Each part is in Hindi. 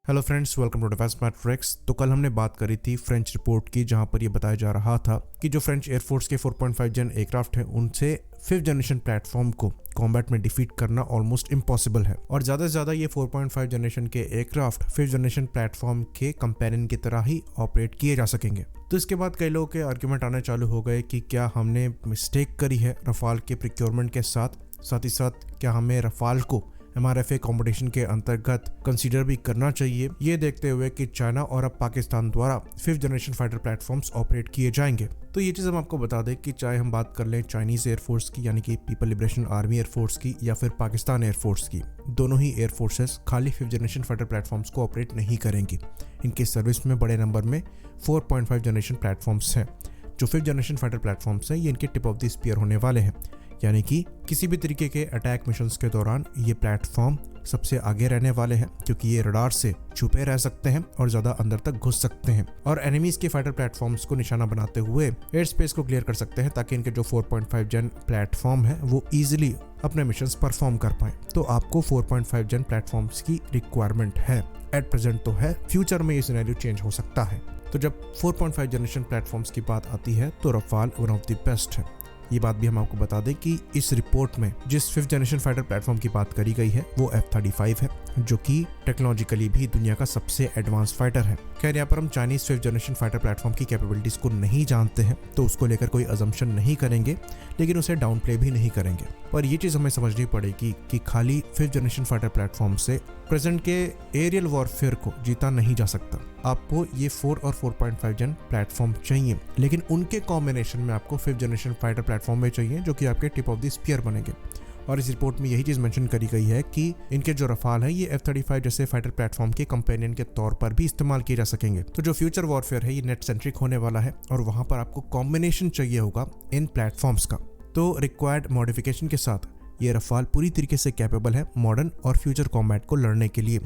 Hello friends, welcome to Defence Matrix. तो कल हमने बात करी थी फ्रेंच रिपोर्ट की, जहां पर यह बताया जा रहा था कि जो फ्रेंच एयरफोर्स के 4.5 जन एयरक्राफ्ट हैं उनसे 5th जनरेशन प्लेटफॉर्म को कॉम्बैट में डिफीट करना ऑलमोस्ट इम्पॉसिबल है। और ज़्यादा से ज़्यादा ये 4.5 जनरेशन के एयरक्राफ्ट 5th जनरेशन प्लेटफॉर्म के कंपेरियन की तरह ही ऑपरेट किए जा सकेंगे। तो इसके बाद कई लोगों के आर्ग्यूमेंट आने चालू हो गए कि क्या हमने मिस्टेक करी है रफाल के प्रिक्योरमेंट के साथ ही साथ क्या हमें रफाल को MRFA कॉम्पिटिशन के अंतर्गत कंसीडर भी करना चाहिए, ये देखते हुए कि चाइना और अब पाकिस्तान द्वारा 5th generation fighter platforms operate किए जाएंगे। तो ये चीज़ हम आपको बता दें कि चाहे हम बात कर लें चाइनीज एयरफोर्स की यानी कि पीपल लिबरेशन आर्मी एयरफोर्स की या फिर पाकिस्तान एयरफोर्स की, दोनों ही एयरफोर्सेस खाली 5th जनरेशन फाइटर प्लेटफॉर्म्स को ऑपरेट नहीं करेंगी। इनके सर्विस में बड़े नंबर में 4.5 जनरेशन प्लेटफॉर्म्स हैं। जो 5th जनरेशन फाइटर प्लेटफॉर्म्स हैं ये इनके टिप ऑफ द स्पीयर होने वाले हैं, यानी कि किसी भी तरीके के अटैक मिशंस के दौरान ये प्लेटफॉर्म सबसे आगे रहने वाले हैं, क्योंकि ये रडार से छुपे रह सकते हैं और ज़्यादा अंदर तक घुस सकते हैं और एनिमीज के फाइटर प्लेटफॉर्म्स को निशाना बनाते हुए एयर स्पेस को क्लियर कर सकते हैं, ताकि इनके जो 4.5 जन प्लेटफॉर्म है वो ईजिली अपने मिशंस परफॉर्म कर पाए। तो आपको 4.5 जन प्लेटफॉर्म्स की रिक्वायरमेंट है, एट प्रेजेंट तो है, फ्यूचर में ये सिनेरियो चेंज हो सकता है। तो जब 4.5 जनरेशन प्लेटफॉर्म्स की बात आती है तो Rafale one of the best है। ये बात भी हम आपको बता दें कि इस रिपोर्ट में जिस 5th जनरेशन फाइटर प्लेटफॉर्म की बात करी गई है वो F-35 है, जो कि टेक्नोलॉजिकली भी दुनिया का सबसे एडवांस फाइटर है। खैर, यहाँ पर हम Chinese 5th generation fighter platform की कैपेबिलिटीज को नहीं जानते हैं, तो उसको लेकर कोई अजम्पशन नहीं करेंगे, लेकिन उसे डाउन प्ले भी नहीं करेंगे। पर यह चीज़ हमें समझनी पड़ेगी कि खाली 5th जनरेशन फाइटर प्लेटफॉर्म से प्रेजेंट के एरियल वॉरफेयर को जीता नहीं जा सकता। आपको ये 4 और 4.5 जन प्लेटफॉर्म चाहिए, लेकिन उनके कॉम्बिनेशन में आपको 5th जनरेशन फाइटर प्लेटफॉर्म में चाहिए जो कि आपके टिप ऑफ द स्पीयर बनेंगे। और इस रिपोर्ट में यही चीज़ मेंशन करी गई है कि इनके जो रफाल है ये F-35 जैसे फाइटर प्लेटफॉर्म के कंपेनियन के तौर पर भी इस्तेमाल किए जा सकेंगे। तो जो फ्यूचर वॉरफेयर है ये नेट सेंट्रिक होने वाला है और वहाँ पर आपको कॉम्बिनेशन चाहिए होगा इन प्लेटफॉर्म्स का। तो रिक्वायर्ड मॉडिफिकेशन के साथ ये रफाल पूरी तरीके से कैपेबल है मॉडर्न और फ्यूचर कॉम्बैट को लड़ने के लिए,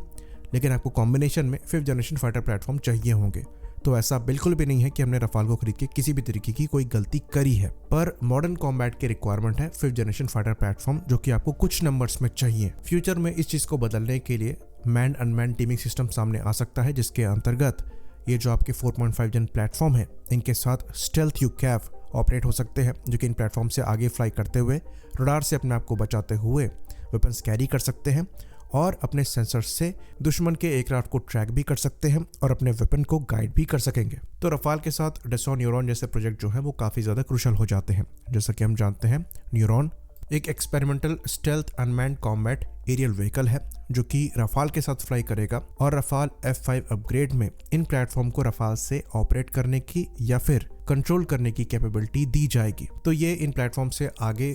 लेकिन आपको कॉम्बिनेशन में 5th जनरेशन फाइटर प्लेटफॉर्म चाहिए होंगे। तो ऐसा बिल्कुल भी नहीं है कि हमने रफाल को खरीद के किसी भी तरीके की कोई गलती करी है, पर मॉडर्न कॉम्बैट की रिक्वायरमेंट है 5th जनरेशन फाइटर प्लेटफॉर्म, जो कि आपको कुछ नंबर्स में चाहिए। फ्यूचर में इस चीज़ को बदलने के लिए मैन अनमैन टीमिंग सिस्टम सामने आ सकता है, जिसके अंतर्गत ये जो आपके 4.5 जन प्लेटफॉर्म है इनके साथ स्टेल्थ यूकैव ऑपरेट हो सकते हैं, जो कि इन प्लेटफॉर्म से आगे फ्लाई करते हुए रडार से अपने आप को बचाते हुए वेपन्स कैरी कर सकते हैं और अपने सेंसर से दुश्मन के एयरक्राफ्ट को ट्रैक भी कर सकते हैं और अपने वेपन को गाइड भी कर सकेंगे। तो रफाल के साथ डसॉ न्यूरॉन जैसे प्रोजेक्ट जो है वो काफ़ी ज़्यादा क्रूशल हो जाते हैं। जैसा कि हम जानते हैं, न्यूरॉन एक experimental stealth unmanned combat aerial vehicle है जो कि रफाल के साथ फ्लाई करेगा और रफाल F-5 अपग्रेड में इन प्लेटफॉर्म को रफाल से ऑपरेट करने की या फिर कंट्रोल करने की कैपेबिलिटी दी जाएगी। तो ये इन प्लेटफॉर्म से आगे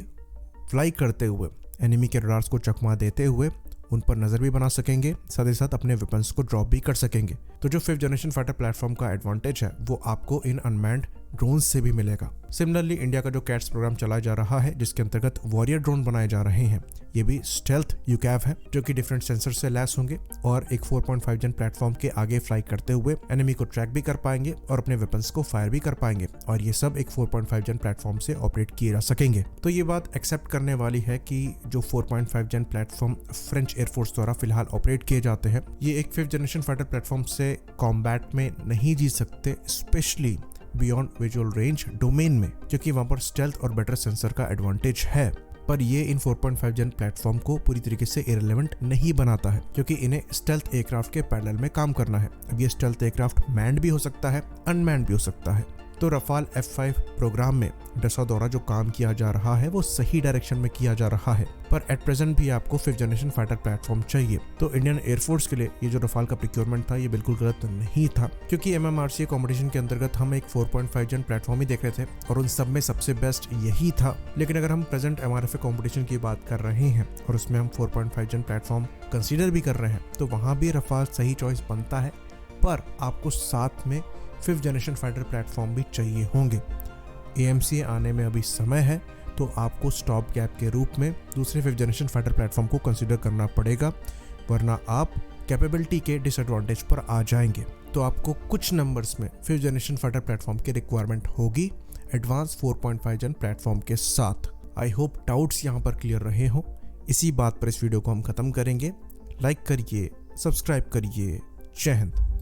फ्लाई करते हुए एनिमी के रडार्स को चकमा देते हुए उन पर नज़र भी बना सकेंगे, साथ ही साथ अपने वेपन्स को ड्रॉप भी कर सकेंगे। तो जो 5th जनरेशन फाइटर प्लेटफॉर्म का एडवांटेज है वो आपको इन अनमैन्ड ड्रोन से भी मिलेगा। सिमिलरली इंडिया का जो कैट्स प्रोग्राम चलाया जा रहा है, जिसके अंतर्गत वॉरियर ड्रोन बनाए जा रहे हैं, ये भी स्टेल्थ यूकैव है जो कि डिफरेंट सेंसर से लैस होंगे और एक 4.5 जन प्लेटफॉर्म के आगे फ्लाई करते हुए एनिमी को ट्रैक भी कर पाएंगे और अपने वेपन्स को फायर भी कर पाएंगे, और ये सब एक 4.5 जन प्लेटफॉर्म से ऑपरेट किए जा सकेंगे। तो ये बात एक्सेप्ट करने वाली है कि जो 4.5 जन प्लेटफॉर्म फ्रेंच एयरफोर्स द्वारा फिलहाल ऑपरेट किए जाते हैं ये एक 5th जनरेशन फाइटर प्लेटफॉर्म से कॉम्बैट में नहीं जीत सकते, specially beyond visual range domain में, क्योंकि वहां पर स्टेल्थ और बेटर सेंसर का एडवांटेज है। पर ये इन 4.5 जन प्लेटफॉर्म को पूरी तरीके से इरेलेवेंट नहीं बनाता है, क्योंकि इन्हें स्टेल्थ एयरक्राफ्ट के पैरेलल में काम करना है। अब ये स्टेल्थ एयरक्राफ्ट मैन्ड भी हो सकता है, अनमैन्ड भी हो सकता है। तो रफाल F-5 प्रोग्राम में डसॉ द्वारा जो काम किया जा रहा है वो सही डायरेक्शन में किया जा रहा है, पर एट प्रेजेंट भी आपको 5th जनरेशन फाइटर प्लेटफॉर्म चाहिए। तो इंडियन एयरफोर्स के लिए ये जो रफाल का प्रिक्योरमेंट था ये बिल्कुल गलत नहीं था, क्योंकि MMRCA कॉम्पिटिशन के अंतर्गत हम एक 4.5 जन प्लेटफॉर्म ही देख रहे थे और उन सब में सबसे बेस्ट यही था। लेकिन अगर हम प्रेजेंट MRFA कॉम्पिटिशन की बात कर रहे हैं और उसमें हम 4.5 जन प्लेटफॉर्म कंसिडर भी कर रहे हैं, तो वहाँ भी रफाल सही चॉइस बनता है, पर आपको साथ में 5th जनरेशन फाइटर प्लेटफॉर्म भी चाहिए होंगे। AMCA आने में अभी समय है, तो आपको स्टॉप गैप के रूप में दूसरे 5th जनरेशन फाइटर प्लेटफॉर्म को कंसीडर करना पड़ेगा, वरना आप कैपेबिलिटी के डिसएडवांटेज पर आ जाएंगे। तो आपको कुछ नंबर्स में 5th जनरेशन फाइटर प्लेटफॉर्म की रिक्वायरमेंट होगी एडवांस 4.5 जन प्लेटफॉर्म के साथ। आई होप डाउट्स यहाँ पर क्लियर रहे हों। इसी बात पर इस वीडियो को हम खत्म करेंगे। लाइक करिए, सब्सक्राइब करिए, जय हिंद।